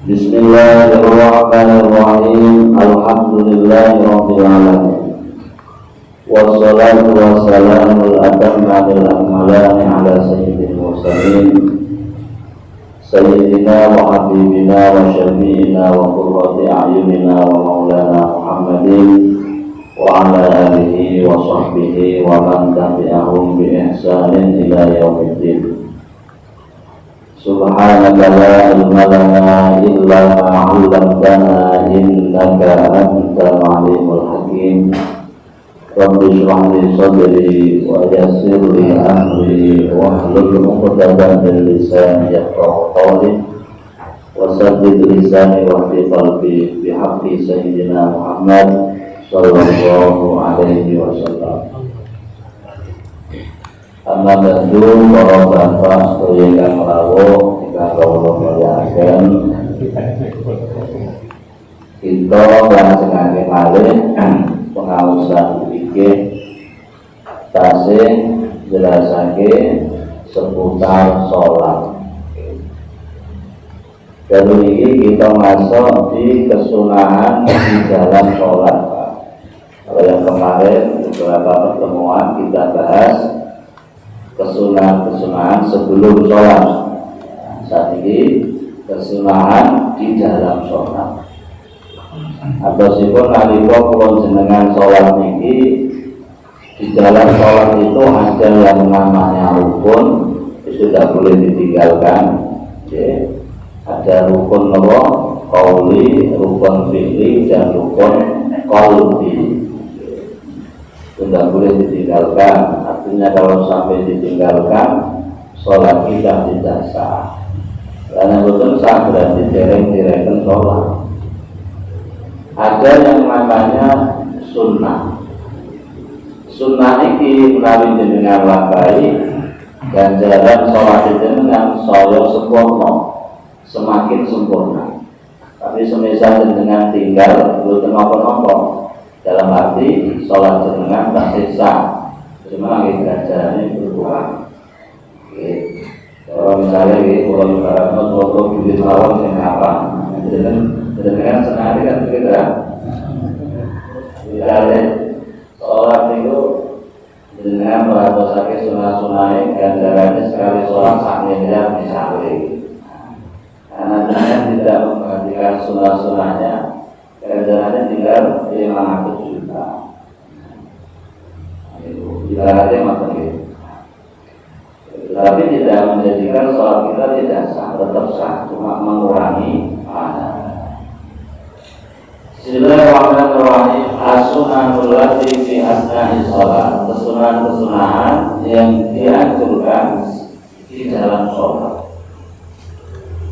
Bismillahirrahmanirrahim. Alhamdulillahirabbil alamin. Wassalatu wassalamu al-atammanil akmalani ala sayyidil mursalin sayyidina wa habibina wa syafi'ina wa qurrati a'yunina wa maulana Muhammadin wa ala alihi wa sahbihi wa man tabi'ahum bi ihsanin ila yaumiddin. Subhanaka la ilma lana illa ma 'allamtana innaka antal 'alimul hakim. Rabbi shrah li sadri wa yassir li amri wahlul 'uqdatam min lisani yafqahu qawli wa saddid lisani wahdi qalbi bihaqqi sayyidina Muhammad sallallahu alaihi wasallam. Amma ba'du, para bapak sedaya ingkang rawuh ingkang kawula mulyakaken, kita lajengaken malih pengaosan iki tasih jelasake seputar sholat. Dan ini kita masuk di kesunahan di dalam sholat. Kalau yang kemarin beberapa pertemuan kita bahas kesunahan sebelum sholat. Saat ini kesunahan di dalam sholat. Atau sipun nalika kula jenengan sholat niki, di dalam sholat itu ada yang namanya rukun, itu tidak boleh ditinggalkan. Ada rukun apa? Qauli, rukun fi'li, dan rukun qalbi. Tidak boleh ditinggalkan. Artinya kalau sampai ditinggalkan, sholat kita tidak sah. Karena betul sah berarti direken sholat. Ada yang namanya sunnah. Sunnah ini melalui jenengan lakai ganjaran sholat jenengan saya sempurna, semakin sempurna. Tapi semisal jenengan tinggal belum nopo-nopo, dalam arti sholat jenengan tak sah, cuma lagi ganjarannya berkurang. Kalau misalnya kalau ibaratnya suatu bibit lawan yang apa, dengan senari kan begitu ya. Misalnya sholat itu dengan merasakan sunah-sunahnya ganjarannya sekali sholat sak miliar misalnya. Karena dengan tidak memperhatikan sunah-sunahnya, ganjarannya tinggal 500 juta. Itu ibaratnya macam itu. Tapi tidak menjadikan sholat kita tidak sah, tetap sah, cuma mengurangi pahala. Bismillahirrahmanirrahim. As-sunanul lati fi asna'i sholat. Kesunahan-kesunahan yang dianjurkan di dalam sholat.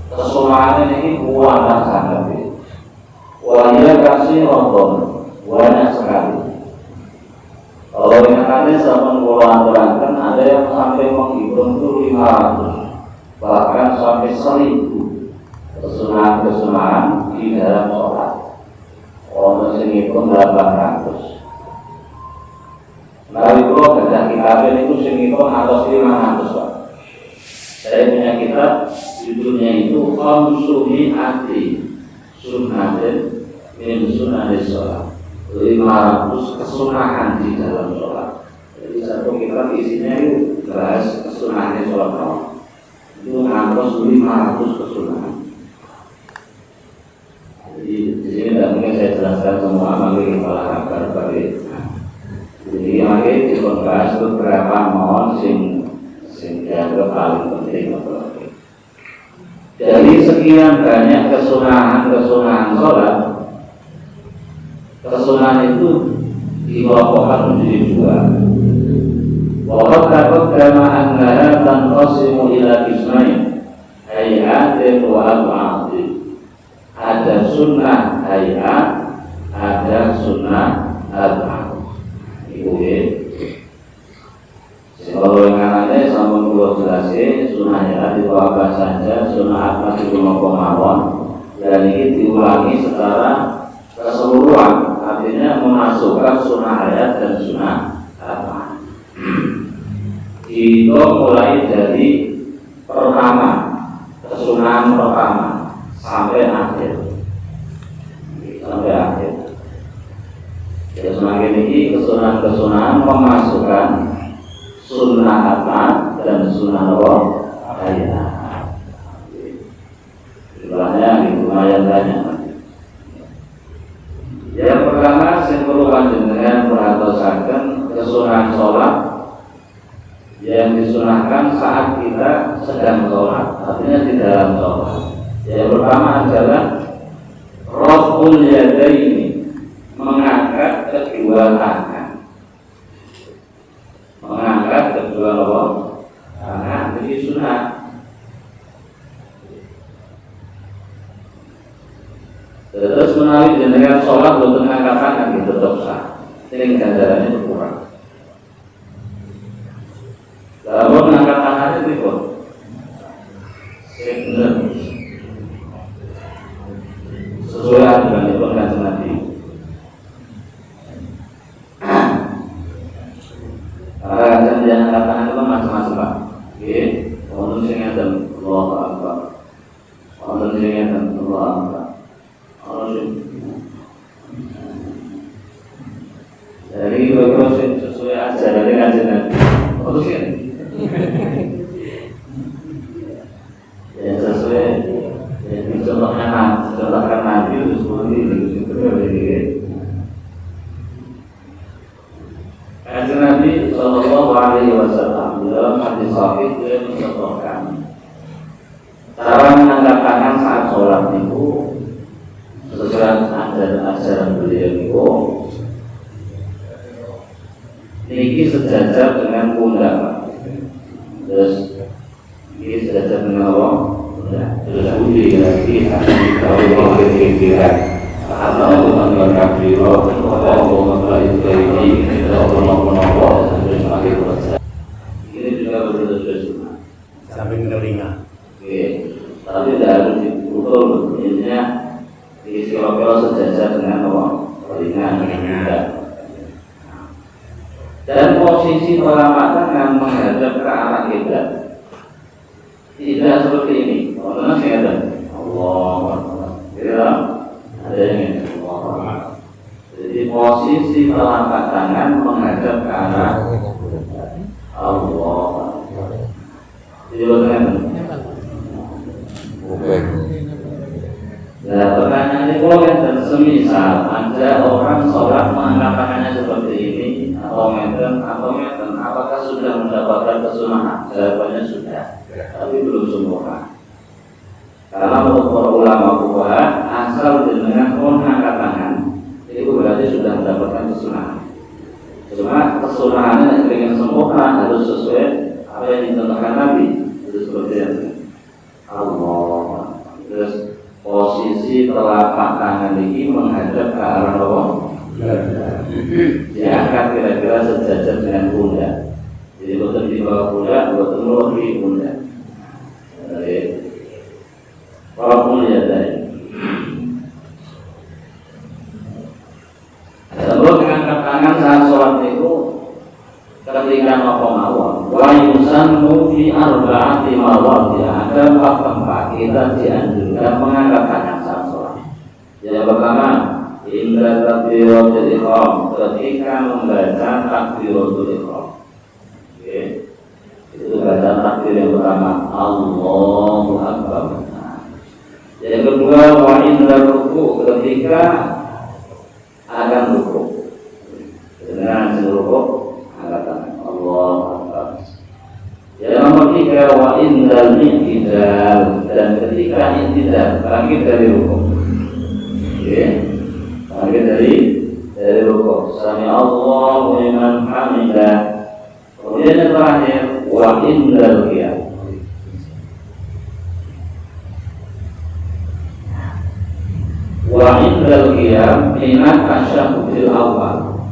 Kesunahan ini banyak sangat. Wahia kasih ronton banyak sekali. Kalau ingatannya sama mengulang-ulangkan, ada yang sampai menghitung itu 500, bahkan sampai 1000 kesunahan-kesunahan di dalam sholat. Orang menghitung 800. Nah, itu kerja kitabnya itu menghitung atas 500, Pak. Saya punya kitab, judulnya itu Qamsuhi Ati Sunnatin min Sunnahis Sholat. 500 kesunahan di dalam sholat. Jadi satu kitab isinya itu bahas kesunahan sholat rawat. Itu ngangkos 500 kesunahan. Jadi di sini tidak mungkin saya jelaskan semua, maka kita akan bagi. Jadi maka kita bahas beberapa mohon sing dianggap paling penting. Dari sekian banyak kesunahan sholat, kesunahan itu dikelompokkan menjadi 2. Waqad taqaddama annaha tanqasimu ila qismain, hay'atin wa ab'atin. Ada sunnah hay'at, ada sunnah ab'at. Ibu ya. Kalau yang anaknya sama dua jelasnya, sunnah hay'at itu apa saja, sunnah ab'at itu mawon, dan ini diulangi secara keseluruhan. Artinya memasukkan sunnah ayat dan sunnah apa? Itu mulai dari pertama, kesunahan pertama sampai kesunahan memasukkan sunnah atas dan sunnah ayat. Jumlahnya lumayan banyak. Yang pertama, saya perlu panjenengan perhatikan kesunahan sholat yang disunahkan saat kita sedang sholat, artinya di dalam sholat. Yang pertama adalah raf'ul yadaini, mengangkat kedua tangan. Mengangkat kedua tangan, jadi sunah. Terus menawi jenengan sholat boten ngangkat tangan gitu tetap sah. Ini ganjarannya berkurang. Lalu mengangkat tangannya itu benar sesuai dengan itu kanjeng Nabi. Karena kanjeng yang angkat tangan itu macam-macam Pak. Oke, wonten sing ngeten Allahu Akbar. Wonten sing ngeten Allahu Akbar. Jadi kalau sesuai ajaran kanjeng Nabi. Terus ya. Ya sesuai ya contohkan Nabi itu seperti ini. Kanjeng Nabi Sallallahu Alaihi Wasallam dalam hadis sahih dia mencontohkan cara mengangkat tangan saat sholat itu sesuai ajaran beliau itu. Ini sejajar dengan pundak. Terus ini sejajar dengan Allah. Terus budi lagi kalau kita atau menganggap diri Allah mempelajari ini Allah terus makin berasa. Ini juga betul-betul sampai telinga. Oke, tapi tidak harus diukur. Intinya di kira-kira sejajar dengan Allah. Telinga dengan pundak. Dan posisi telapak tangan menghadap ke arah kiblat. Tidak seperti ini. Karena saya ada Allah. Ya, ada yang ini. Allah. Jadi posisi telapak tangan menghadap ke arah Allah. Jadi bagaimana? Nah, pertanyaan ini kalau dan semisal ada orang sholat mengangkat tangannya seperti ini atau meten, apakah sudah mendapatkan kesunahan? Jawabannya sudah, tapi belum sempurna. Karena menurut para ulama fuqaha, asal dengan mengangkat tangan itu berarti sudah mendapatkan kesunahan. Cuma kesunahannya dengan sempurna harus sesuai apa yang dicontohkan Nabi. Itu seperti yang Allah. Terus posisi telapak tangan ini menghadap ke arah Allah. Diangkat kira-kira sejajar dengan pundak. Jadi bukan di bawah pundak, bukan di pundak. Jadi walaupun lihat dari. Lalu mengangkat tangan saat sholat itu ketika maqam wa yusannu fi arba'ati mawadi'. Ada 4 tempat kita dianjurkan mengangkat tangan saat sholat. Yang pertama, inda takbiratul ihram, ketika membaca takbiratul ihram. Oke. Itu bacaan takbir yang pertama, Allahu Akbar. Yang kedua, wa inda ruku', ketika akan ruku'. Dengan ruku' angkat tangan Allahu Akbar. Yang nomor 3, wa indal i'tidal, dan ketika i'tidal bangkit dari rukuk. Oke. Bangkit dari rukuk. Sami Allahu liman hamidah. Kemudian yang terakhir, wa indal qiyam. Wa indal qiyam minat tasyahhudil awal.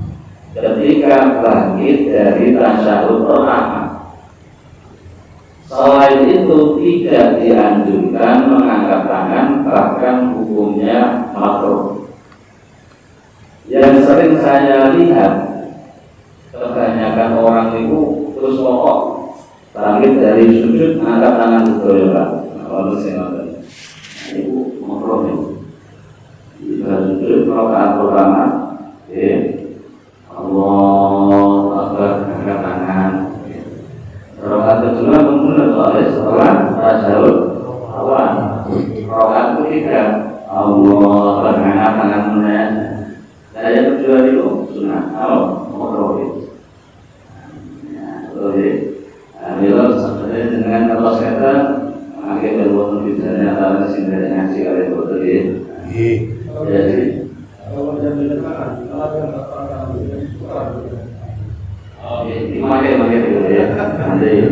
Ketika bangkit dari tasyahud pertama. Selain itu tidak dianjurkan mengangkat tangan, bahkan hukumnya makruh. Yang sering saya lihat kebanyakan orang itu terus pokok bangkit dari sujud angkat tangan sedaya. Kalau saya itu makruh. Jika sujud rakaat pertama, Allahu Akbar, angkat tangan. Rakaat kedua kemudian setelah tasyahud awal. Rakaat ketiga Allahu Akbar, angkat tangan mulai. Saya kedua itu sunnah. Makruh. Bila sebenarnya dengan kalau kita akhirnya berwaktu bicaranya antara singkat ngaji oleh betul ya. Jadi kalau jangan dimakai dulu ya. Nanti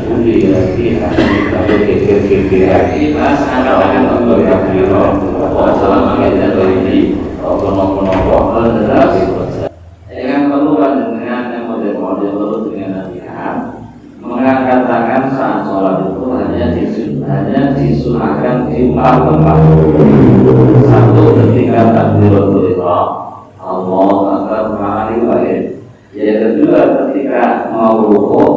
budi lagi, kalau kekir lagi, mas angkat-angkat untuk berkiro. Assalamualaikum warahmatullahi wabarakatuh. Jangan perlu dengan yang model-model dengan latihan. Mengangkat tangan saat sholat itu hanya disunahkan di 4 tempat. Satu, ketika takbiratul ihram, Allahu Akbar ma'ani wa'id. Yang kedua, ketika mau rukuk.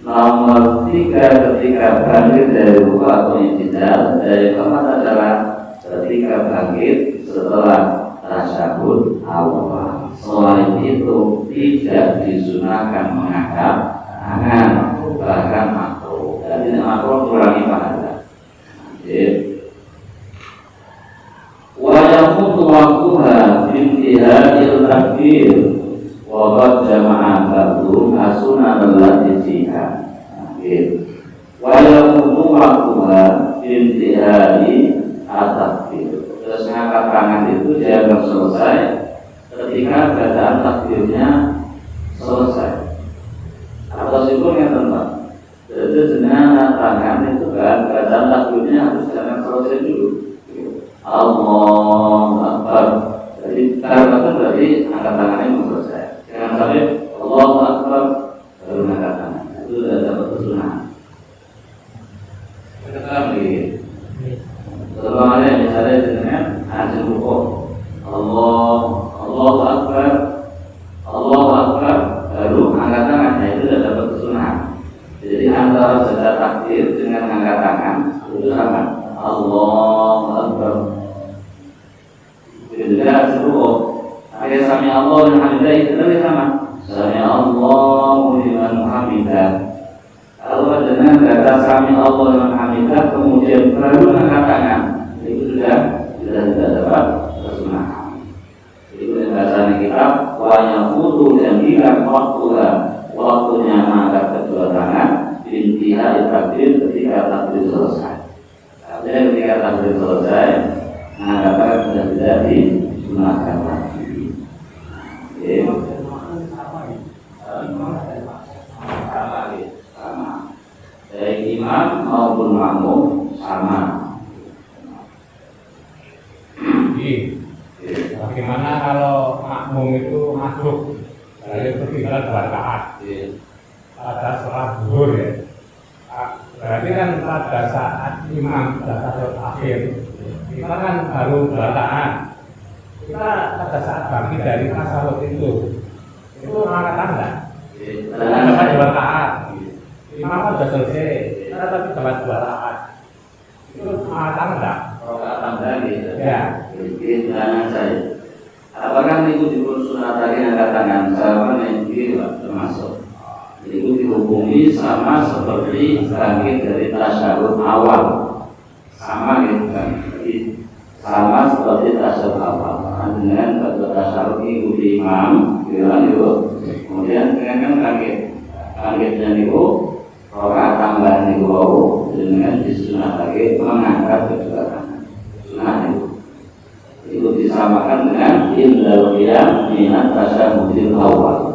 Nomor 3, ketika bangkit dari rukuk atau i'tidal. Dari keempat adalah ketika bangkit setelah tasyahud awal. Selain itu tidak disunahkan mengangkat tangan, bahkan makruh. Jadi makruh kurangi pahala. Wa yaqutu waqtuha bintihadil takbir wa qad jama'a ba'du asunan allati fiha. Wa yaqutu waqtuha bintihadi at-takbir. Terus mengangkat tangan itu jangan selesai ketika bacaan takbirnya selesai. Atau syukur yang tempat. Jadi dengan tangan itu kan bacaan takbirnya harus jangan selesai dulu. Allahu Akbar. Jadi karena itu berarti angkat tangannya belum selesai. Jangan sampai Allahu Akbar baru angkat tangan. Itu sudah dapat kesunahan. Kita lagi. Terutama misalnya dengan azan rukuk. Allahu Akbar. Allahu Akbar baru angkat tangan. Nah, itu sudah dapat kesunahan. Jadi antara baca takbir dengan angkat tangan itu sama. Allahu Akbar. Juga rukuk. Akhir sami Allah dan hamidah itu sama. Sami Allahu liman hamidah. Kalau dengan kata sami Allah liman hamidah kemudian baru angkat tangan, itu sudah tidak dapat kesunahan. Itu yang bahasanya kitab wa yaqutu dan hilang waktunya mengangkat kedua tangan intihai takbir ketika takbir selesai. Artinya ketika takbir selesai mengangkat tangan sudah tidak disunahkan lagi. Sama. Baik imam maupun makmum sama. Bagaimana kalau makmum itu masuk dari ketinggalan 2 rakaat pada sholat zuhur ya? Berarti kan pada saat imam tasyahud akhir kita kan baru 2 rakaat. Kita pada saat bangkit dari tasyahud itu angkat enggak? Dapat 2 rakaat. Imam kan sudah selesai, kita tapi dapat 2 rakaat. Itu angkat enggak? Rakaat lagi. Ya. Jadi tangan saya. Apakah itu disunahkan angkat tangan? Sama yang termasuk. Itu dihubungi sama seperti bangkit dari tasyahud awal. Sama gitu kan. Jadi sama seperti tasyahud awal. Dengan pada tasyahud ikuti imam, bilang itu. Kemudian dengan bangkitnya itu rakaat tambahan itu dengan disunah lagi mengangkat kedua tangan. Sunah itu disamakan dengan indal qiyam minat tasyahudil awal.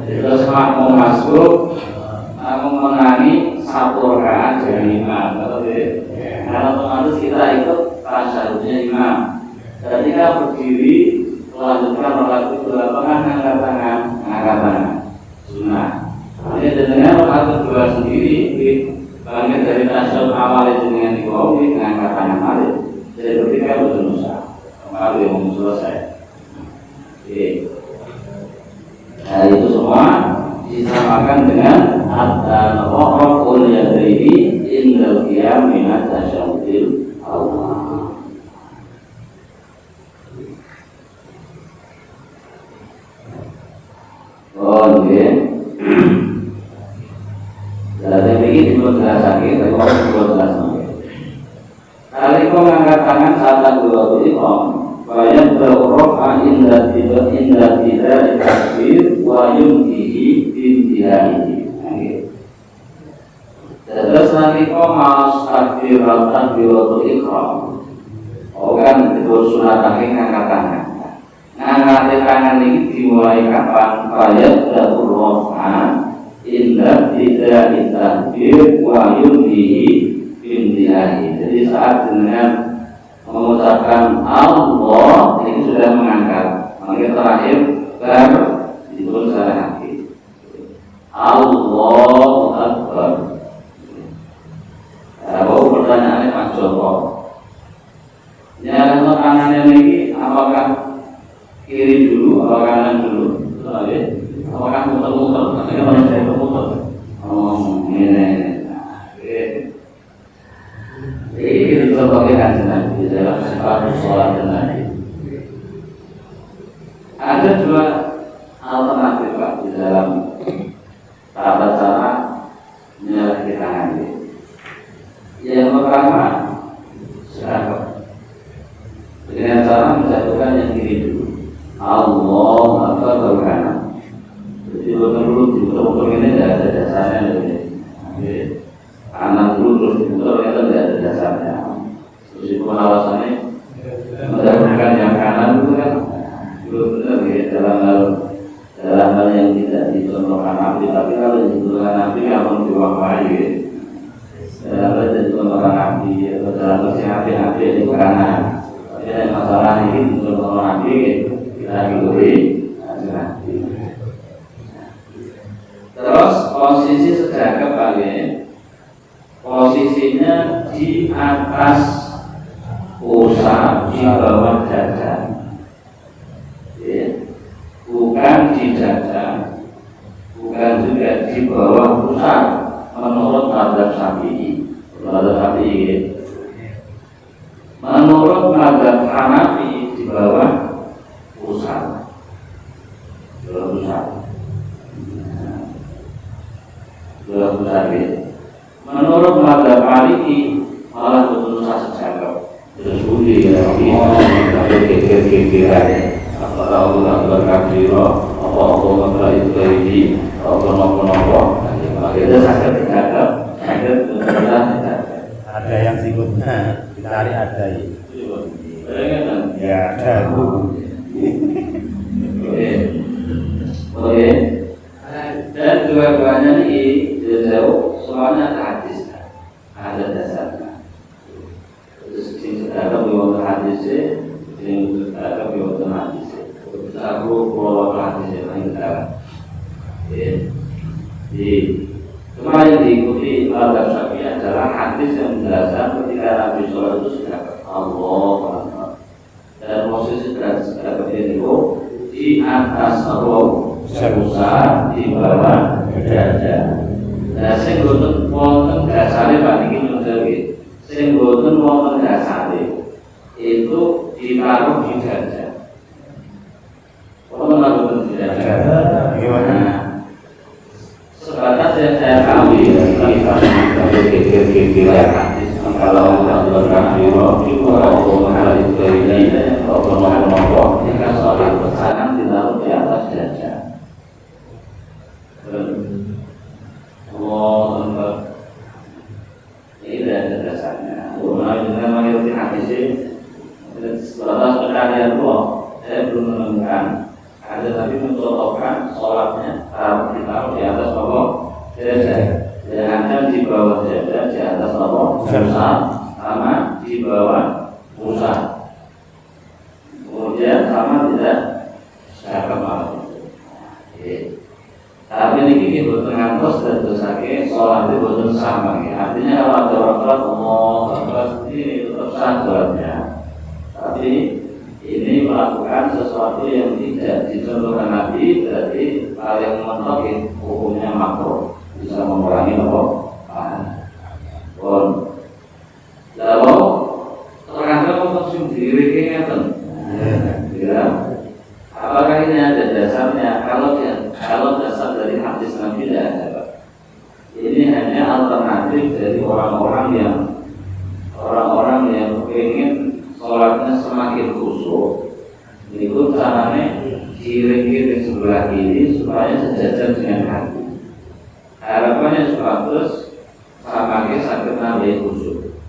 Terus makmum masuk, makmum menangi 1 rakaat dari imam. Kalau otomatis kita ikut tasyahudnya imam. Ketika berdiri melanjutkan rokaat kedua, apakah angkat tangan? Angkat tangan sunnah. Ini dengan rokaat kedua sendiri bangkit dari tasyahud awal itu dengan dikawin angkat tangan balik. Jadi ketika betul nusa kalau yang mau selesai. Oke. Nah itu semua disamakan dengan raf'ul yadaini indal qiyam min at-tasyahhudil awal. Oh, nggih. Jadi begini dipun jelasake, tapi kok dipun jelasake. Nalika ngangkat tangan saat dua iqam, bayat berrofa indah tidak takbir wa yumtihi bintihaihi. Terus nalika mas takbiratul iqam, kan itu sunatake ngangkat tangan. Ngangkat tangan ini dimulai kapan? Bayat berrofa indah tidak takbir wa yumtihi bintihaihi. Jadi saat dengan mengucapkan Allah ini sudah mengangkat. Maka terakhir baru diturun secara hati. Allahu Akbar. Baru pertanyaannya Pak Joko. Ya, kalau kanannya ini apakah kiri dulu, apakah kanan dulu? Apakah muter-muter? Katanya kalau saya muter. Oh, ini. Ini berbagai kajian di dalam sifat sholat dan nabi. Ada dua alternatif Pak di dalam tata cara menyelesaikan tangan ini. Yang pertama, siapa? Dengan cara menjatuhkan yang kiri dulu. Allah Akbar baru kanan. Jadi betul-betul diputar-putar ini tidak ada dasarnya ini. Kanan dulu terus diputar ternyata tidak ada dasarnya. Terus itu pengawasannya mendahulukan yang kanan itu kan belum benar ya dalam hal yang tidak dicontohkan Nabi. Tapi kalau dicontohkan Nabi akan diwakili ya. Dalam hal yang dicontohkan Nabi atau dalam kesehatan Nabi itu kanan. Tapi yang masalah ini dicontohkan Nabi kita ikuti Nabi. Terus posisi sejak balik. Posisinya di atas pusat, di bawah dada, ya. Bukan di dada, bukan juga di bawah pusat. Menurut mazhab Syafi'i, ya. Menurut mazhab Hanafi di bawah pusat, di bawah pusat, ya. Menurut mazhab Maliki malah betul sejauh terus budi ya kira-kira apa tahu berkabiro apa itu dari apa kita sakit tidak ada yang sikutnya ditarik ada ya ada oke dan dua-duanya ini jauh semuanya ada hadis, ada dasarnya. Terus sing sedekah biwonten hadise, sing sedekah biwonten hadise. Aku kalau hadise paling dalam. Jadi semua yang diikuti mazhab Syafi'i adalah hadis yang menjelaskan ketika Nabi Sallallahu itu sudah Allah dan posisi sedekah itu di atas roh, pusat di bawah dada. Nah, sing boten wonten dasare Pak niki nunjuk. Sing boten wonten dasare itu ditaruh di dada. Wonten boten di dada. Gimana? Sebatas yang saya tahu ya, kira-kira hadis kalau melakukan biro itu kalau mengalami ini atau nopo jika sholat bersama ditaruh di atas dada. Allah ini ada dasarnya. Ulama dengan mayoritas hadis sebatas pencarian saya belum menemukan ada tapi mencontohkan sholatnya ditaruh di atas pokok dada, jangan di bawah dada, di atas pokok pusat, sama di bawah pusat. sholat itu boten sama ya. Artinya kalau ada orang sholat Allah ini tetap sah sholatnya. Tapi ini melakukan sesuatu yang tidak dicontohkan Nabi, berarti hal yang mentok hukumnya makruh, bisa mengurangi apa? Pun lalu terkadang konsum diri ingatan, ya. Apakah ini ada dasarnya? Kalau dasar dari hadis Nabi tidak ada, Pak. Ini hanya alternatif dari orang-orang yang ingin sholatnya semakin khusyuk. Itu caranya kiri-kiri sebelah kiri supaya sejajar dengan hati. Harapannya terus semakin sakit nabi khusyuk.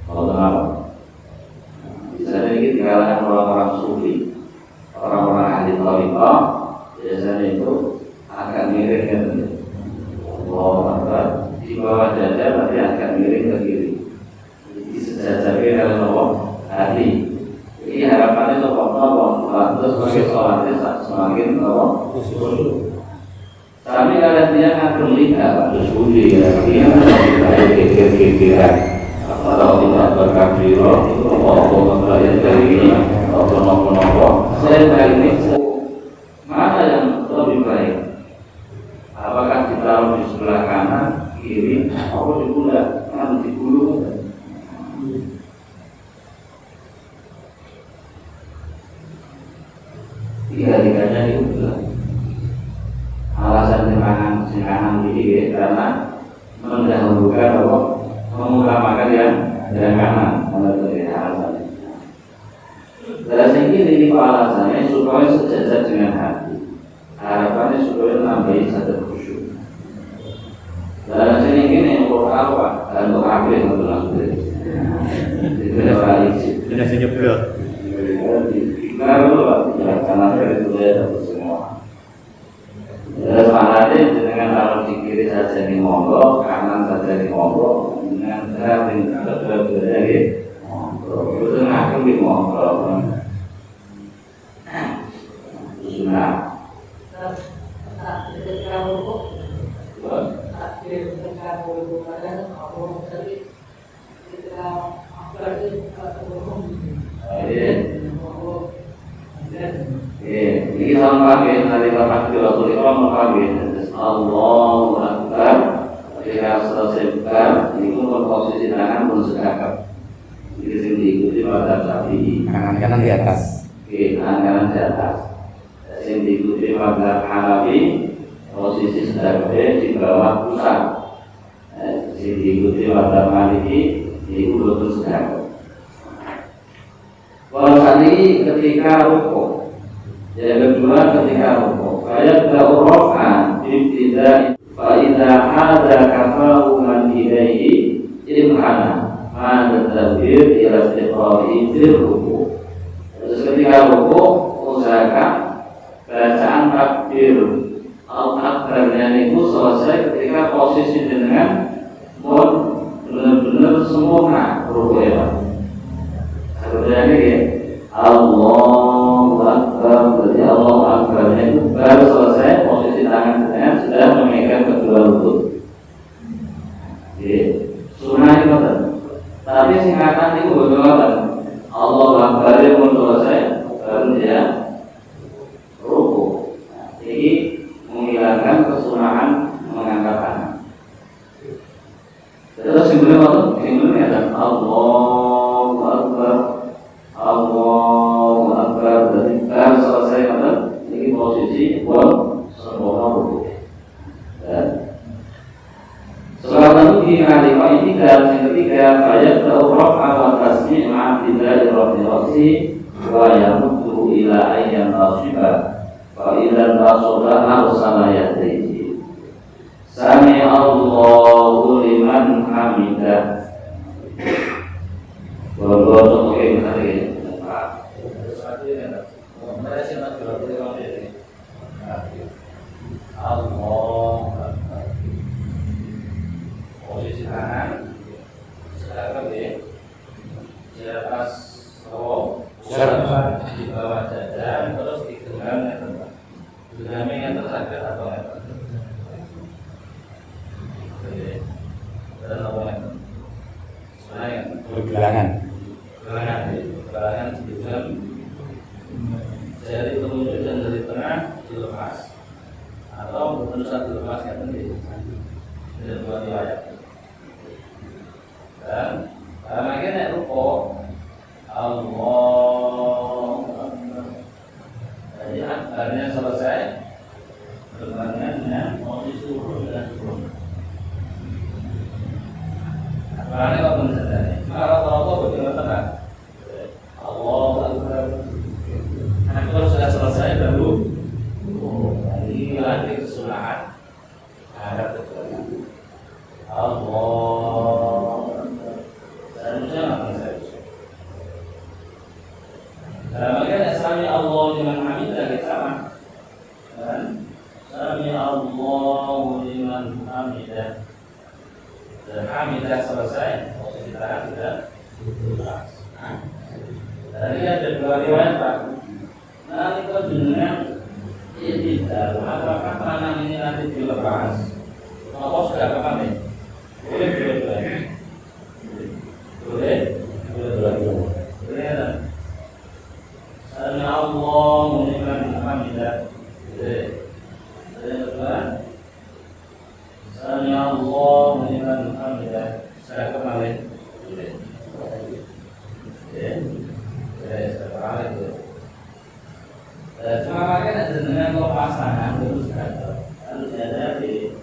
Kalau kenapa? Misalnya ini di kalangan orang-orang sufi, orang-orang ahli thariqah, biasanya itu agak miring ya tentu. Di bawah dada tapi agak miring ke kiri. Jadi sejajarnya dalam Allah hati. Jadi harapannya itu terus sebagai sholatnya semakin khusyuk. Tapi kalau dia ngagem lidah, terus budi ya, dia tidak kekir-kekiran. Kalau tidak berkabiro, itu apa mempelajari dari ini, apa nopo-nopo. Saya kali ini mana yang lebih baik? Apakah ditaruh di sebelah kanan, kiri, atau di bulan, atau di bulu? Tiga-tiganya itu alasan kanan kiri karena mendahulukan atau mengutamakan yang kanan. Menurut alasannya. Dari ini alasannya supaya sejajar dengan hati. Harapannya supaya nambahi sadar khusyuk. Dan sini ini untuk apa? Untuk akhir untuk langsung. Tidak balik. Sudah senyum. Kalau karena itu dia dapat semua. Ya, semangatnya dengan taruh di kiri saja di monggo, kanan saja di monggo, dengan sering berbeda gitu. Itu ngaku di monggo. Sunnah. Ini sama kami dari bapak Rasul Imam kami Allahu Akbar. Ketika selesai bukan, itu posisi tangan pun sedekap. Jadi sini diikuti pada Syafi'i. Kanan di atas. Kanan di atas. Sini diikuti pada Hanafi. Posisi sedekap di bawah pusat. Sini diikuti pada Maliki. Di lutut sedekap. Kalau tadi ketika rukuk, yang kedua ketika rukuk, ayat daurofan ibtidai faida ada kafahu man ilaihi imhana man tadbir ila istiqra'i fil rukuk. Terus ketika rukuk usahakan bacaan takbir al-akbarnya itu selesai ketika posisi dengan benar-benar sempurna rukuknya. Sebenarnya ya Allahu Akbar, berarti Allahu Akbarnya itu baru selesai posisi tangan dengan sudah memegang kedua lutut. Sunnah itu kan. Tapi singkatan itu betul-betul Allahu Akbarnya pun selesai baru dia ruku. Jadi menghilangkan kesunahan mengangkat tangan. Terus sebelumnya ada Allahu Akbar. Allahu Akbar. Jadi baru selesai ini posisi buat sempurna ruku. Setelah itu di kalimat ini yang ketiga ayat ta'urraf ala tasmi' ma'abdillahi rafi'asi wa yamuddu ila ayyan tasibah wa ilan tasubah arsala yadayhi sami Allahu liman hamidah. Bahwa contoh kayak misalnya Allah posisi tangan sedekap di atas di bawah dada terus digenggam genggamnya terus ada atau bilangan. Bilangan jam jari telunjuk dan jari tengah dilepas atau berusaha dilepas yang penting tidak dua riwayat. Dan makanya ruko Allah. Jadi akhirnya selesai berbarengannya posisi turun dan turun. Karena kalau menjadi rata-rata bagaimana? Allah Akbar. Nah, kalau sudah selesai baru ini lagi kesunahan. Ada kesunahan. Allah. Seharusnya apa seharusnya? Makanya sami Allah liman hamidah sama. Dan sami Allah liman hamidah. Dan hamidah selesai, posisi tangan sudah lunas. Tadi ada dua riwayat Pak. Nanti kau dunia ini apakah tangan ini nanti dilepas? Apa sudah kapan nih? Boleh. Sami Allah liman hamidah. Sami Allah liman hamidah. Saya kembali. Cuma makanya dengan pasangan harus hati-hati.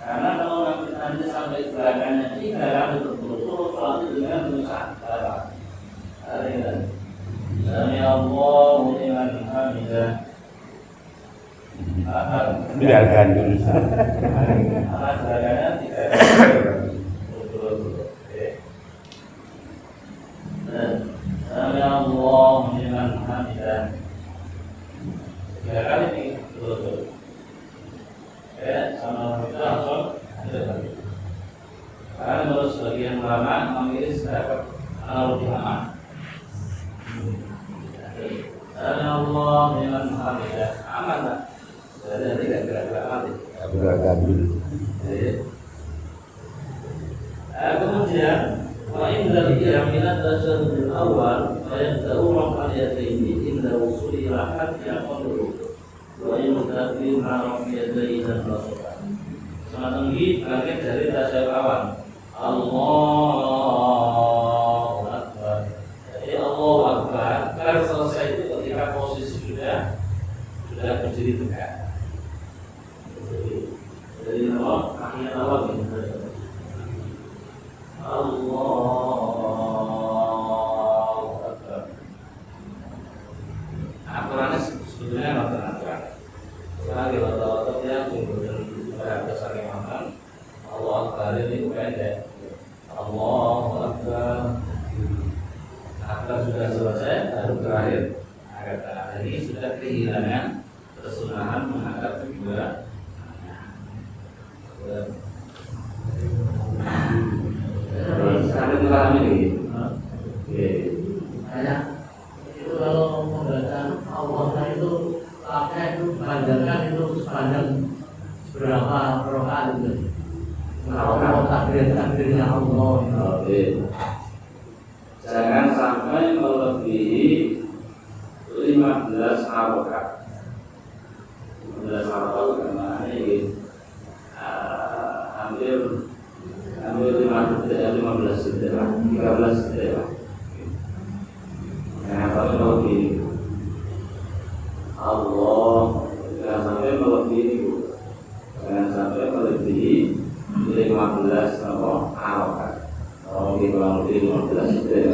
Karena kalau nanti sampai belakangnya tiga berturut-turut lalu dengan nusantara. Sami Allah liman hamidah. Biarkan dulu. Belakangnya tiga berturut-turut. Sami Allah liman hamidah. Tiga kali ini betul-betul. Sama kita langsung ada lagi. Karena menurut sebagian ulama memilih sedapat analogi lama. Sami Allah liman hamidah. Aman tak? Jadi tidak gerak-gerak mati. Biarkan dulu. Kemudian وإن الإيام من التشهد الأول فيبدأ رفع اليدين عند وصول إلى حد قدره وإن التكبير مع رفع اليدين نصبا. Semacam ini bangkit dari tasyahud awal. Allahu Akbar. Jadi Allahu Akbar. Kalau selesai itu ketika posisi sudah berdiri tegak. Jadi Allah akhirnya awal ini. Allahu Akbar. Aturannya sebetulnya nonton aturan. Sekarang otot yang kemudian pada saling makan. Allahu Akbar ini pendek. Allahu Akbar. Akbar sudah selesai, baru terakhir. Kata ini sudah kehilangan kesunahan mengangkat kedua. Sekarang kita ini, itu kalau membaca Allah itu pakai itu panjangkan itu sepanjang berapa rakaat itu? Kalau takbirnya Allah. Jangan sampai melebihi 15 rakaat. 15 rakaat karena ini hampir 15 detik lah, 13 detik lah. Jangan sampai melebihi Allah, jangan sampai melebihi, jangan sampai melebihi 15 rakaat. Kalau kurang lebih 15 detik.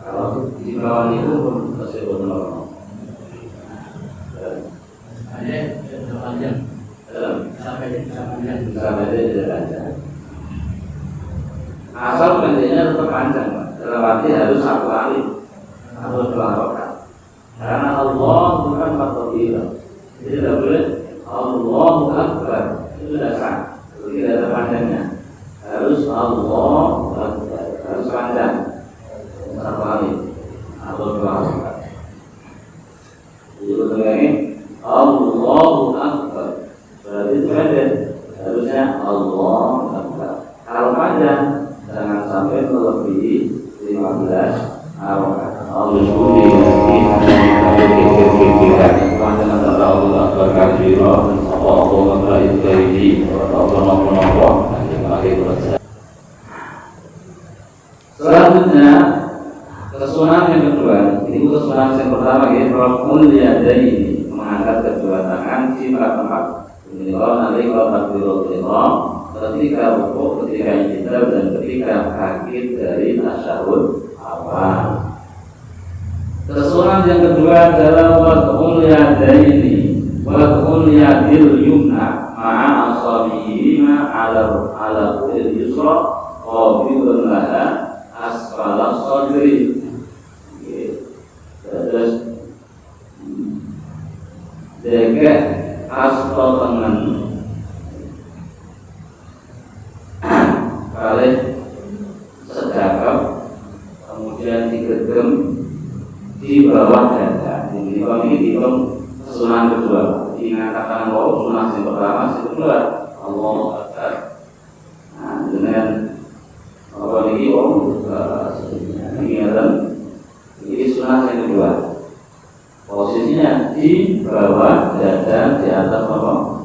Kalau di bawah itu masih benar. Hanya sepanjang sampai panjang. Asal pendeknya tetap panjang, dalam arti harus satu kali atau 2 rakaat. Karena Allah bukan makhluk. Jadi tidak boleh Allahu Akbar, itu sudah sah. Tidak ada panjangnya. Harus Allahu Akbar, harus panjang satu kali atau 2 rakaat. Jadi betulnya Allahu Akbar berarti pendek, harusnya Allahu Akbar. Kalau panjang jangan sampai melebihi 15 rakaat. Al-Qur'an selanjutnya kesunahan yang kedua, ini kesunahan yang pertama ya, raf'ul yadaini, mengangkat kedua tangan di tempat nanti kalau takbiratul ihram, ketika rukuk, ketika i'tidal dan ketika akhir dari tasyahud awal. Kesunahan yang kedua adalah wad'ul yadaini, wad'ul yadil yumna ma'a asabi'ihima ala yusra qabidun laha asfala sadri. Terus jaga asfal tangan kali sedekap, kemudian digenggam di bawah dada. Ini dihitung sunnah kedua. Diingatkan bahwa sunnah yang pertama, yang kedua Allahu Akbar. Nah, dengan apa ini ingatan ini sunnah yang kedua. Posisinya di bawah dada, di atas apa?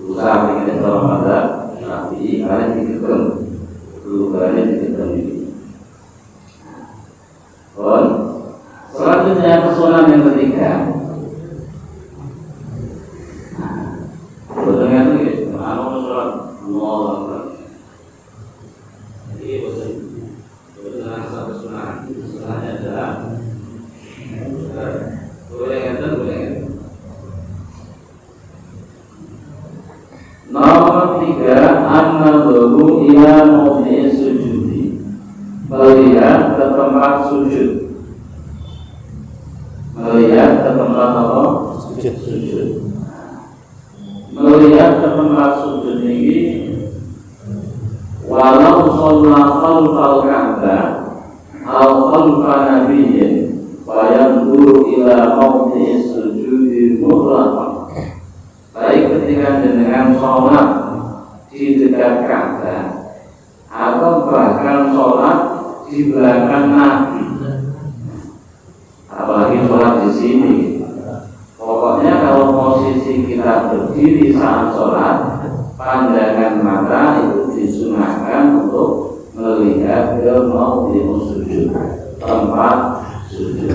Usaha ingin dalam mata, tapi kalian digenggam, dulu kalian digenggam ini. Selanjutnya kesunahan yang ketiga. Dengan itu, anu sholat Allah. Jadi betul satu kesunahan. Kesunahannya adalah boleh ngeten, boleh ngeten. Nomor 3, an-nadhuru ila mawdi'i sujudi. Melihat ke tempat sujud. Melihat ke tempat apa? Sujud. Melihat ke tempat sujud ini, walau sholat khalfal ka'bah atau khalfa nabiyyin, fayanzuru ila mawdi'i sujudi mutlaqan. Baik ketika dengan sholat di dekat Ka'bah atau bahkan sholat di belakang Nabi. Apalagi sholat di sini. Pokoknya kalau posisi kita berdiri saat sholat, pandangan mata itu disunahkan untuk melihat ke mawdi'us sujud, tempat sujud.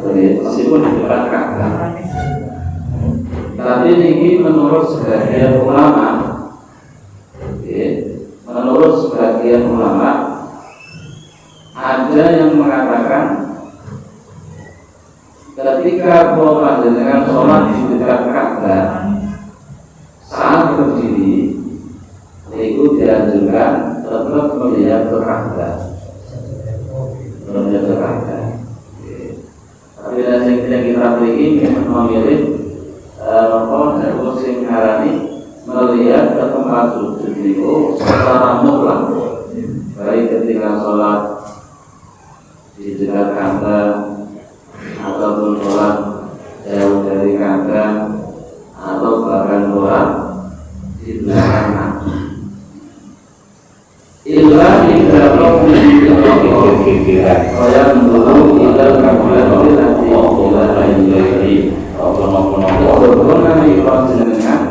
Meskipun di dekat Ka'bah. Tapi ini menurut sebagian ulama, menurut sebagian ulama ada yang mengatakan ketika panjenengan sholat di dekat Ka'bah saat berdiri, itu dianjurkan tetap melihat ke Ka'bah, melihat ke Ka'bah. Tapi yang kita pilih memilih dan musim harani melihat ke tempat sujud itu secara mutlak, baik ketika sholat di dekat Ka'bah ataupun sholat jauh dari Ka'bah atau bahkan sholat di belakang Nabi. Illa tidak perlu dikira yang dulu tidak kemudian nanti tidak lagi walaupun kami panjenengan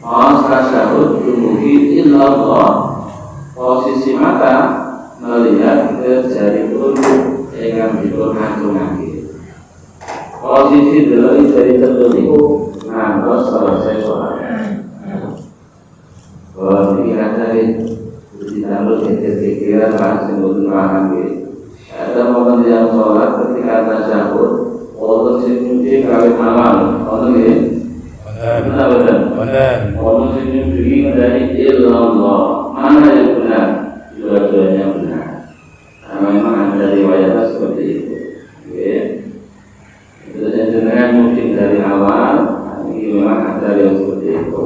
maas tasyahud dumugi illallah, posisi mata melihat ke jari telunjuk yang dipun acung-acung. Posisi dari jari telunjuk ngantos selesai sholat. Kalau pikiran dari ditambah pikiran langsung butuh paham. Ada momen yang sholat ketika tasyahud, walaupun sinyuci kawin malam, walaupun ini benar. Walaupun sinyuci dari illallah, mana yang benar? Dua-duanya benar. Nah, memang ada riwayatnya seperti itu. Itu dengan mungkin dari awal, ini memang ada yang seperti itu.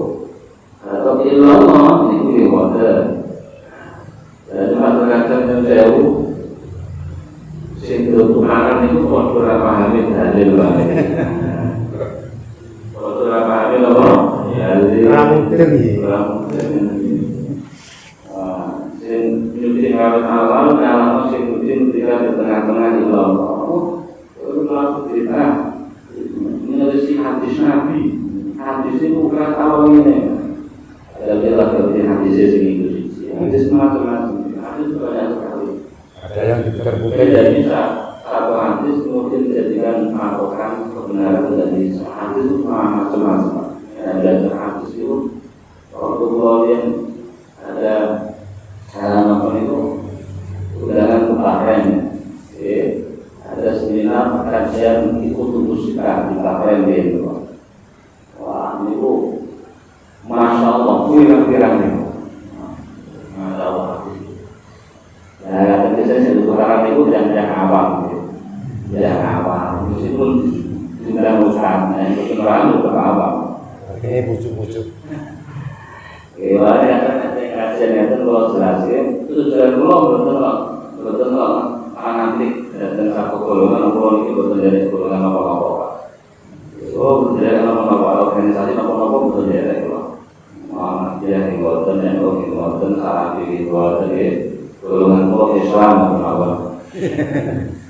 Atau illallah itu riwayat. Dan terkadang yang jauh sehingga tukaran itu kotor pahami dalil banget. Kotor pahami apa? Dalil. Ramudeng. awal awal dalam musim musim ketika di tengah-tengah di bawah itu lalu kita menulis hadis Nabi. Hadis itu bukan awal ini. Ada lagi hadis itu hadis macam-macam. Hadis banyak sekali. Ada yang diputar-putar. Jadi satu hadis kemudian dijadikan patokan kebenaran dari hadis itu macam-macam. Ada hadis itu waktu kemudian ada apa itu undangan kemarin, ada seminar kajian ikut musika di kemarin itu. Wah ini bu, masya Allah, pirang-pirang itu, masya Allah. Ya tapi saya sekarang itu tidak awam, tidak awam. Meskipun tidak usah, itu orang juga awam. Ini bujuk-bujuk. Gimana ya kan kajian itu kalau jelasin itu sudah betul fanatik dan satu golongan ini betul dari golongan apa-apa. Oh betul dari apa-apa organisasi apa-apa betul dari itu. Dia hinggakan yang hinggakan salah hinggakan golongan Islam apa?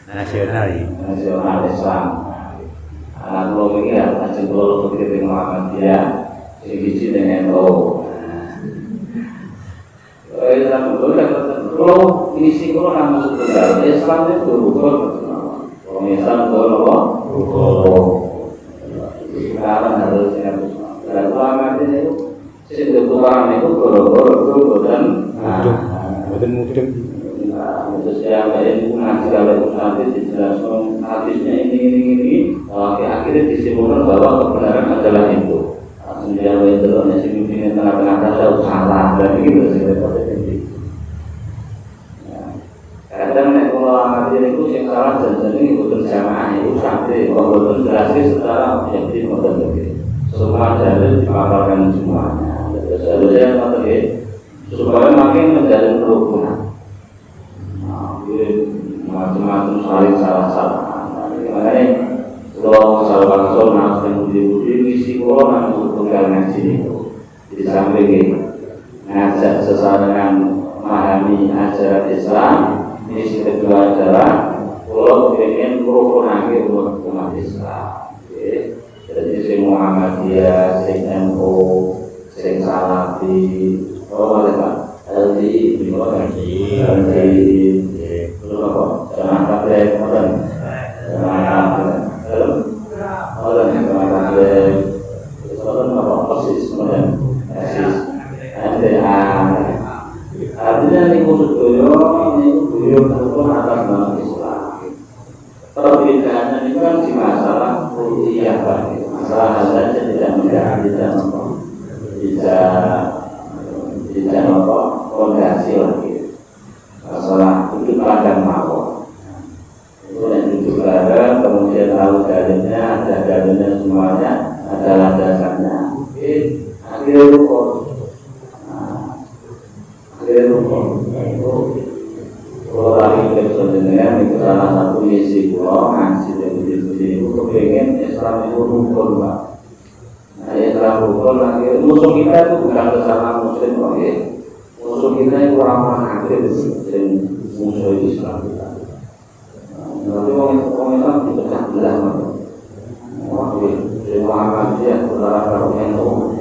Nasional Islam. Anak kalau ini ya kajian kalau begitu Muhammadiyah segi dengan NU. Kalau isi kalau nama sebenarnya Islam itu betul, kalau Islam betul apa? Betul. Sekarang harus ingat dan ulama itu setiap orang itu betul dan mudeng. Terus yang lain ngaji kalau nanti dijelaskan hadisnya ini, akhirnya disimpulkan bahwa kebenaran adalah itu. Dia itu nasi mungkin tengah-tengah ada salah dan begitu sih potensi. Kadang nek kalau ngaji itu yang salah dan ini bukan jamaah itu sampai kalau jelaskan secara objektif begitu. Semua dalil dipaparkan semuanya. Seharusnya supaya makin menjadi kerukunan. Macam-macam saling salah-salah. Makanya kalau masalah soal budi misi orang untuk ngaji itu di samping ngajak seseorang memahami ajaran Islam. Misi kedua adalah kalau ingin merukunkan umat Islam. Jadi sing Muhammadiyah, sing NU, sing Salafi, LDI, terus apa? Jangan kabeh ngoten. Artinya niku sedaya niku beliau rukun atas nama Islam. Perbedaannya ini kan di masalah ru'iyah, masalah saja tidak menjadi tidak fondasi lagi. Masalah duduk padang mawon. Itu yang duduk bareng, kemudian tahu dalilnya, ada dalilnya semuanya, adalah dasarnya. Akhirnya rukun. Kalau lagi kebetulan itu salah satu misi pulau ngaji dari diskusi itu kepengen Islam itu rukun pak. Nah Islam rukun lagi musuh kita itu bukan sesama muslim kok ya. Musuh kita itu orang kafir dan musuh Islam kita. Tapi orang Islam dipecah belah pak. Muhammadiyah saudara karo NU.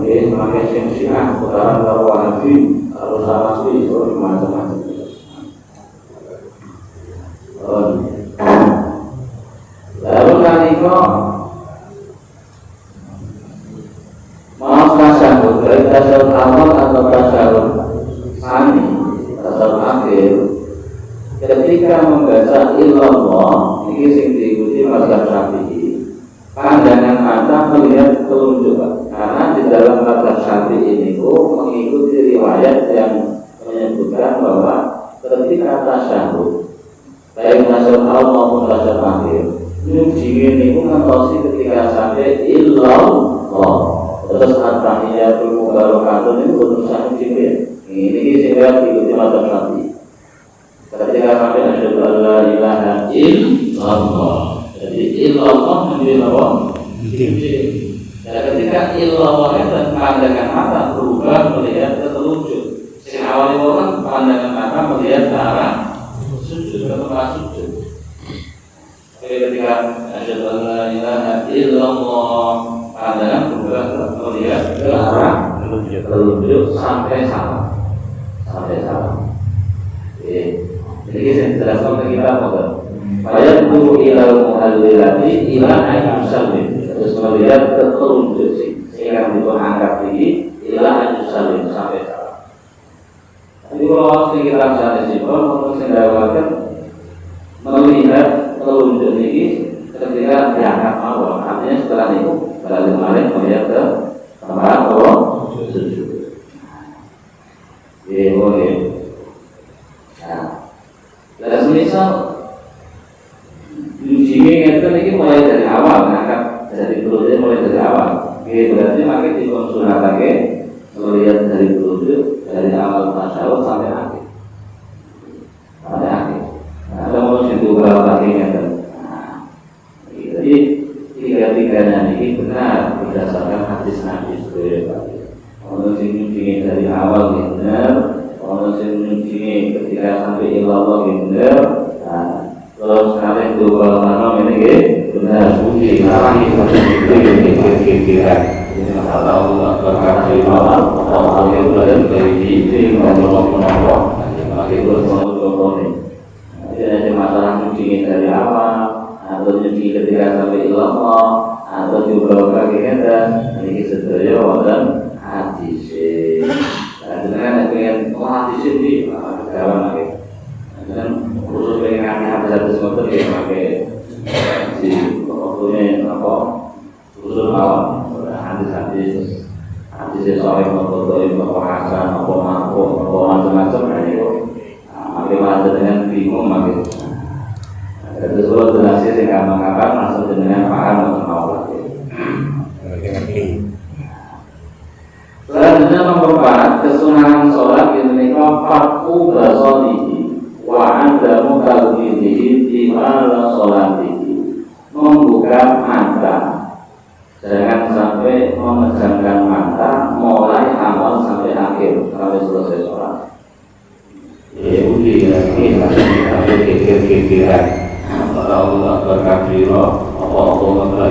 Ini semakin sensitif saudara karo Wahabi. Kalau salah sih itu macam-macam. Lalu kaniko mau tasawuf, baik tasawuf awal atau tasawuf sani, tasawuf akhir. Ketika membaca illallah, ini sing diikuti mazhab Syafi'i. Pandangan mata melihat telunjuk, karena di dalam mazhab Syafi'i ini mengikuti riwayat yang menyebutkan bahwa ketika tasawuf, baik tasawuf awal maupun tasawuf akhir, nyujiin itu ngantosi ketika sampai illallah. Terus at-tahiyatul mubarakatun itu berusaha nyujiin. Ini sehingga diikuti mazhab Syafi'i. Ketika sampai asyhadu an la ilaha illallah. Jadi illallah menjadi apa? Dan ketika illallah itu pandangan mata berubah melihat ke telunjuk. Si awalnya orang pandangan mata sampai salam. Jadi saya jelaskan ke kita pada bayat itu ilal muhallilati ila ayat salim. Terus melihat keterunjuk sehingga itu anggap ini ila ayat salim sampai salam. Jadi kalau kita bisa simpel, menurut saya melihat telunjuk ini ketika diangkat awal, artinya setelah itu balik melihat ke tempat Allah sujud. Boleh. Nah, semisal ujinya ini mulai dari awal, ngangkat dari telunjuk mulai dari awal. Berarti makin dikonsultasi lagi melihat dari telunjuk dari awal tasawuf sampai akhir. Ada mulai itu berapa kakinya kan? Jadi tiga-tiganya ini benar berdasarkan hadis Nabi Sallallahu. Orang yang menunjukkan dari awal benar, orang yang menunjukkan ketika sampai ilallah benar. Terus sekali itu kalau mana ini benar bukti narasi itu ini masalah Allah berkata di awal Allah yang berada dari ini menolak maka itu semua ini. Jadi masalah menunjukkan dari awal atau menunjukkan ketika sampai ilallah atau juga kakinya ini sebenarnya wadah hadis. Dengan dengan hadis ini kawan lagi. Dan khusus dengan hadis motor dia pakai si waktunya apa khusus awal hadis soal motor itu apa hasan apa mampu apa macam-macam ini kok. Bagaimana dengan bingung makin. Itu semua jelasnya sih kapan-kapan masuk dengan paham atau mau lagi. Selanjutnya nomor 4, kesunahan sholat yang menikah fakku basolihi wa adamu kalbihi dimana sholatihi, membuka mata jangan sampai memejamkan mata mulai awal sampai akhir sampai selesai sholat. Uji lagi sampai kekir-kekiran Allah berkafirah Allah itu Allah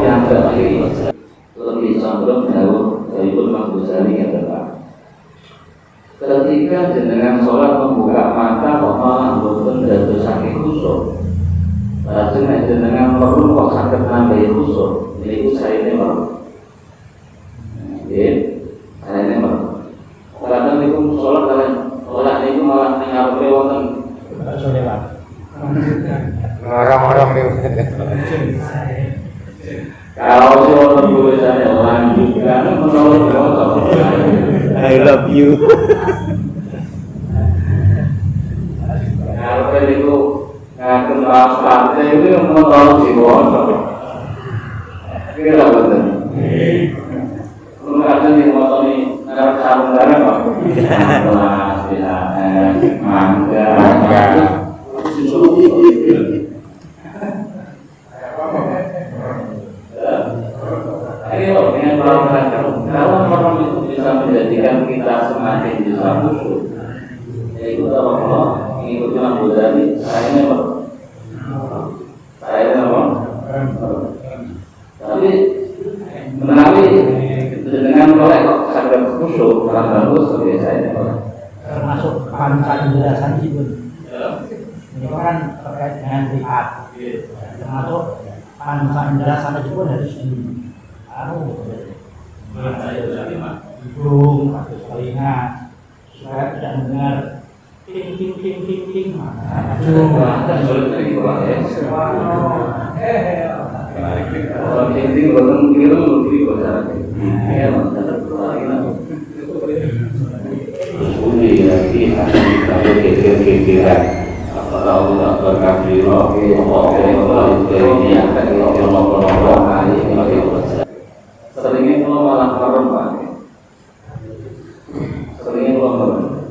yang terakhir lebih condong jauh dari Imam Ghazali yang depan. Ketika jenengan sholat membuka mata kok malah boten dados saking khusyuk. Lajeng jenengan perlu kok saged nambahi khusyuk. Niku saene perlu. Nggih, saene perlu. Kadang niku sholat kalian niku malah ning arepe wonten lewat. Orang-orang niku. Kalau seorang guru saya lanjutkan menolak motor. I love you. Kalau itu ngaku partai itu menolak si motor. Kira betul. Kalau ada di motor ini ada sarung darah kok. Kelas mangga. Kalau orang itu bisa menjadikan kita semakin bisa khusyuk, yaitu kalau Allah mengikuti Imam Ghazali, saya apa? Tapi menawi dengan oleh kok sadar khusyuk, kurang bagus seperti saya. Termasuk panca indera sanji pun. Ini kan terkait dengan lihat. Termasuk panca indera sanji pun harus hidung atau telinga supaya tidak mendengar ting ting ting ting ting. Orang ting betul kira lebih besar. Uji lagi sampai kekir-kekiran. Allah berkafirah Allah itu ini akan Allah kali ini. Seringnya kalau malah merem Pak. Seringnya kalau merem.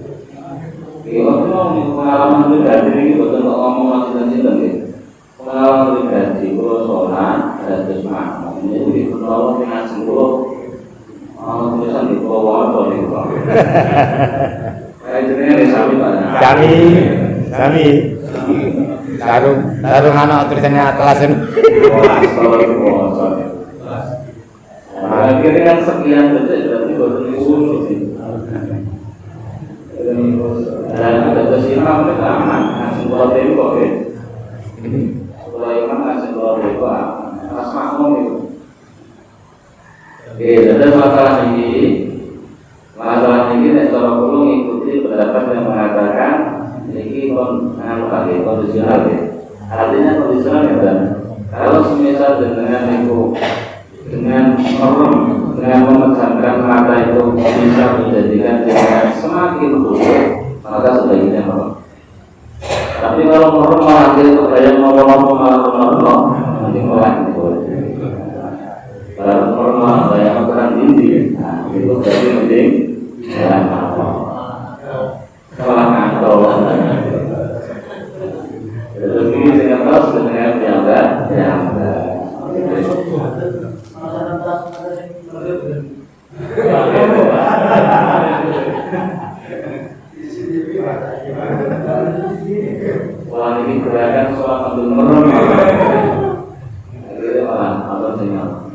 Kalau pengalaman pribadi ini betul ngomong macam-macam gitu. Pengalaman pribadi kalau sholat ada semangat. Ini kalau dengan sempurna, tulisan di bawah atau di bawah. Kayak jenenge di sami Pak. Sami. Sarung anak tulisannya atlas ini. Lagi akhirnya kan sekian detik berarti baru diurus sih. Dan ada kesimpulan mereka aman, hasil keluar dari kok ya. Kalau imam hasil keluar dari kok pas makmum itu. Oke, ada masalah ini cara perlu mengikuti pendapat yang mengatakan ini kondisional ya. Artinya kondisional ya kan. Kalau semisal dengan itu dengan merem, dengan memejamkan mata itu bisa menjadikan dia semakin buruk, maka sebaiknya merem. Tapi kalau merem malah dia terbayang ngomong-ngomong malah nanti malah kalau merem malah bayang terang dinding, nah itu berarti mending jalan malah ngantol. Terus ini dengan terus dengan yang wah ini gerakan soal ambil merem akhirnya malah apa sinyal.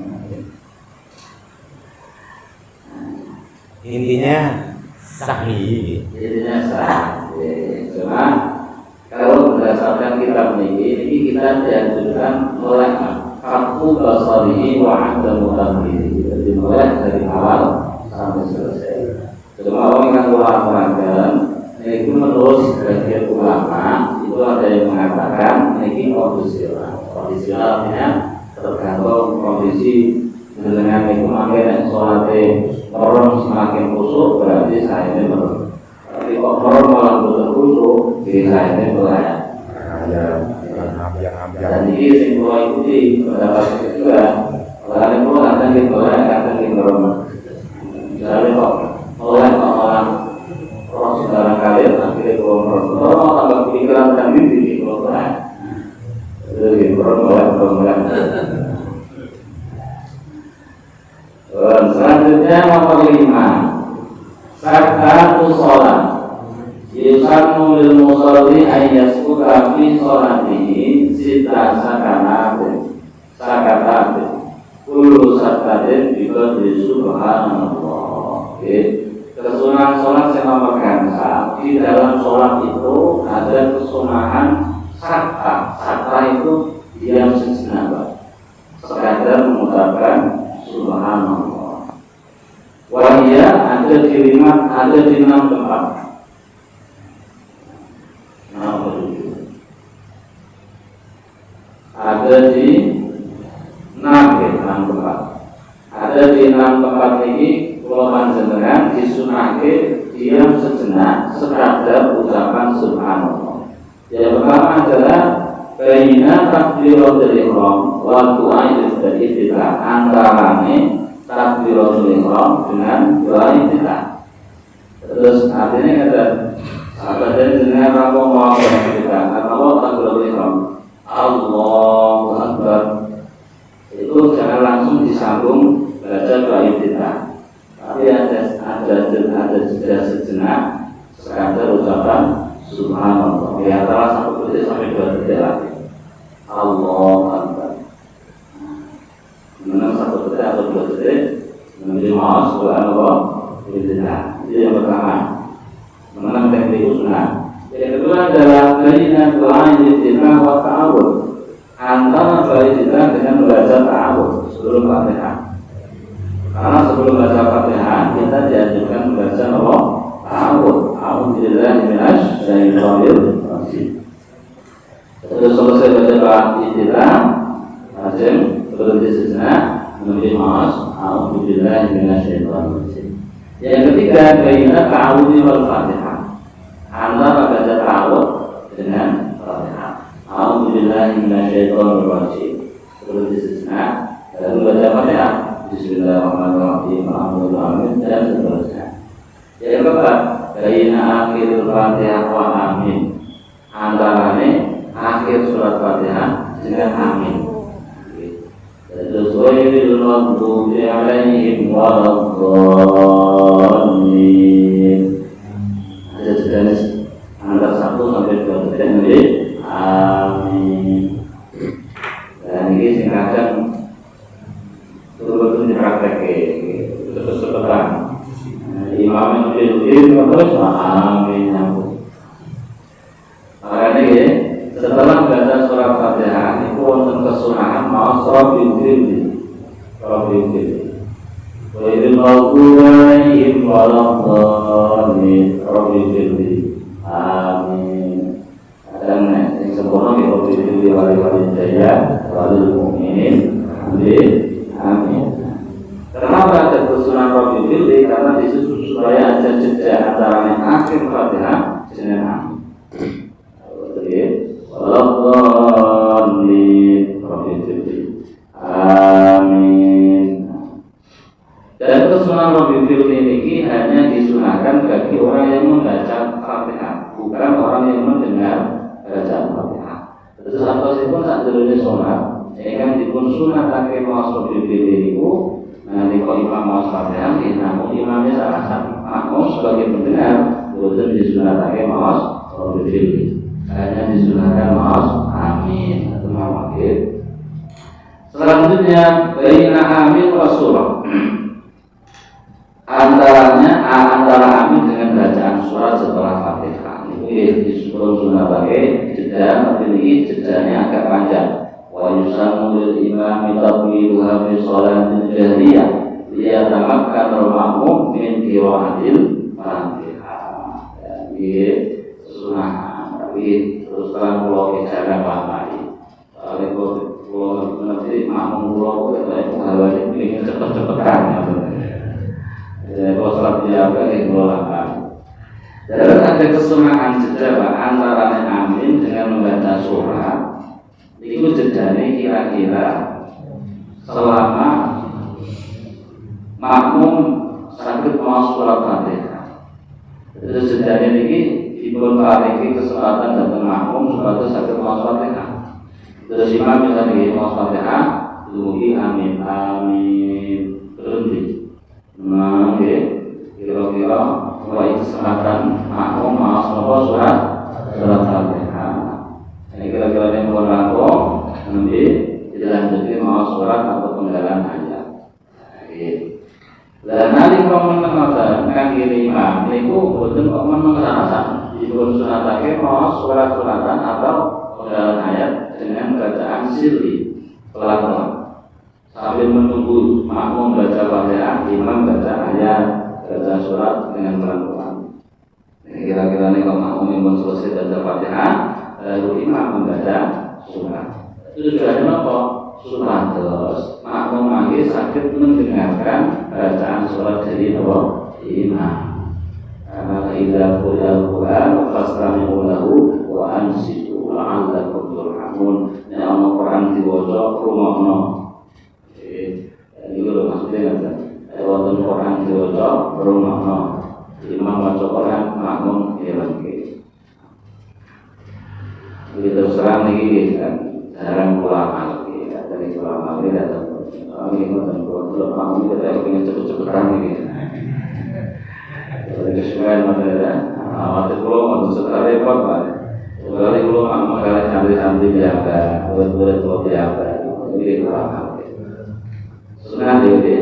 Intinya sahih. Intinya sah. Cuma kalau berdasarkan kitab ini kita dianjurkan mulai aku basari wa adamu tamhidi. Jadi mulai dari awal sampai selesai. Cuma orang yang mengatakan ini menurut sebagian ulama itu ada yang mengatakan ini kondisional. Kondisional artinya tergantung kondisi dengan itu makanya sholatnya orang semakin khusyuk berarti saya ini menurut. Tapi kok orang malah betul khusyuk jadi saya ini belajar. Dan ini semua ikuti pendapat kedua. Kalau itu akan dibelajar akan dibelajar. Misalnya kok oleh orang sekarang kalian akhirnya orang tambah pikiran dan mimpi di belajar. Jadi orang. Selanjutnya nomor 5 sakatu sholat yusannu lil musalli ayyaskuta fi sholatihi sita sakatatin kullu sakatatin biqadri subhanallah. Kesunahan sholat yang nomor gansa di dalam sholat itu ada kesunahan sakta itu diam sejenak sekadar mengucapkan subhanallah. Wahia ada di 6 tempat. Ada di 6 tempat. Ada di 6 tempat ini kalau panjenengan disunahke diam sejenak sekadar ucapan subhanallah. Yang pertama adalah baina takbiratul ihram wa du'a istiftah antarane takbiratul ihram dengan doa istiftah. Terus artinya ada dengan ramo mau istiftah atau takbiratul ihram Allahu Akbar itu jangan langsung disambung baca doa istiftah. Tapi ada jeda sejenak sekadar ucapan subhanallah. Di antara 1 detik sampai 2 detik lagi. Allahu Akbar. Menang 1 detik atau 2 detik menjadi maaf subhanallah. Itu yang pertama. Menang teknik sunnah. Yang kedua adalah baina doa istiftah wa ta'awud. Antara doa istiftah dengan membaca ta'awud sebelum Fatihah. Karena sebelum baca Fatihah kita dianjurkan membaca Allah ta'awud. A'udzubillahi minasyaitonir rajim. Terus selesai baca doa istiftah, lazim berhenti sejenak menuju maaf. A'udzubillahi minasyaitonir rajim. Yang ketiga baina ta'awudzi wal Fatihah. Antara baca ta'awud dengan Fatihah. A'udzubillahi minasyaitonir rajim. Berhenti sejenak lalu baca Fatihah. Bismillahirrahmanirrahim. Alhamdulillah dan seterusnya. Yang keempat baina akhir Fatihah wa amin. Antarane akhir surat Fatihah dengan amin. Terus wailul maghdubi alaihim waladdallin. Ada jenis antara 1 sampai 2 detik nanti amin. Dan ini singkatkan betul-betul dipraktekkan. imam yang pilih terus amin nyambung. Makanya ya, setelah membaca surat Fatihah itu wonten kesunahan mau surat pilih. Wa idil mawdu'aihim waladhdallin rabbi firli amin. Dan yang sempurna di rabbi firli walil jaya walil mu'minin amin. Kenapa ada kesunahan rabbi firli? Karena disitu supaya ada jeda antara akhir Fatihah dengan amin. Waladhdallin rabbi firli amin. Dan kesunahan Rabbi Firli ini hanya disunahkan bagi orang yang membaca Fatihah, bukan orang yang mendengar bacaan Fatihah. Terus apa sih pun saat dulunya sholat, kan dipun sunah pakai mawas Rabbi Firli itu. Nanti kalau imam mawas Fatihah, namun imamnya salah satu makmum sebagai pendengar, bukan disunah pakai mawas Rabbi Firli. Hanya disunahkan mawas amin atau mawakil. Selanjutnya baina amin wa surah. Antara amin dengan bacaan surat setelah Fatihah. Ini disuruh sunah pakai jeda, tapi ini jedanya agak panjang. Wa yusammu lil imami tatwiluha fi sholatil jahriyah liyatamakkana al-ma'mum min qira'atil Fatihah. Jadi sunah, tapi terus terang kalau bicara pahami. Kalau nanti makmum pulau itu hawanya ingin cepet-cepetan. Kalau sholat dijaga itu lakukan. Dan ada kesunahan jeda antara amin dengan membaca surat. Itu jedanya kira-kira selama makmum sakit mau surat Fatihah. Jadi jedanya ini diperbariki kesempatan dan makmum supaya sakit mau Fatihah. Terus imam misalnya mau Fatihah, dulu amin amin berhenti. Nah, kira-kira mulai kesempatan makmum mau surat Fatihah. Ini kira-kira yang mau lakukan nanti dilanjutkan mau surat atau penggalan ayat. Dan nanti kalau menengahkan kan kiri imam, itu betul kok menengahkan. Ibu sunat lagi mau surat-suratan atau penggalan ayat dengan bacaan sirri pelan-pelan. Sambil menunggu makmum baca Fatihah, imam baca ayat, baca surat dengan pelan-pelan. Kira-kira nih kalau makmum imam selesai baca Fatihah, lalu imam membaca surat. Itu sudah apa? Surat terus makmum lagi sakit mendengarkan bacaan surat dari imam. Karena idza quri'al Qur'an fastami'u lahu wa ansitu la'allakum turhamun. Nek ana Quran diwaca rumakna. Ini lho maksudnya kan. Wonten Quran diwaca rumakna. Imam waca Quran makmum ngrungokne. Iki terus terang iki kan jarang ulama iki. Dari ulama iki datang. Ini ngoten kok makmum kita pengen cepet-cepetan iki. Jadi semuanya ada, awal itu kalau setelah repot pak, sekali kalau makanya santri-santri biasa, murid-murid biasa, ini kurang. Sunnah ini.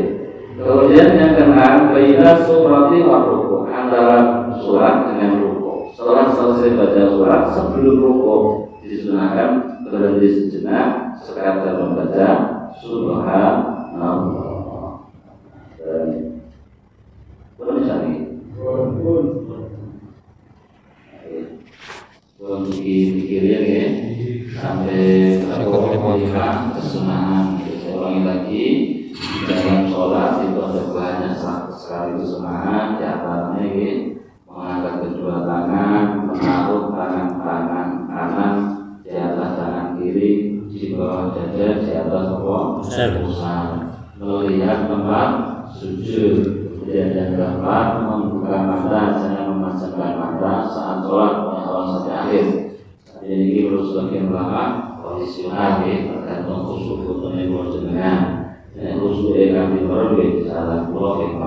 Kemudian yang keenam, baina surati wa ruku, antara surat dengan ruku. Setelah selesai baca surat, sebelum ruku disunahkan berhenti sejenak, sekadar membaca Subhanallah. Dan misalnya. Dipikirin ya sampai kesunahan. Saya ulangi lagi, dalam sholat itu ada banyak sekali kesunahan. Di antaranya ini mengangkat kedua tangan, menaruh tangan kanan di atas tangan kiri, di bawah dada, di atas pusat, melihat tempat sujud. Kemudian yang keempat, membuka mata, jangan memejamkan mata saat sholat awal sampai akhir. Jadi ini perlu sebagian ulama kondisional, tergantung khusus khususnya dengan khusus yang kami perlu salah pulau yang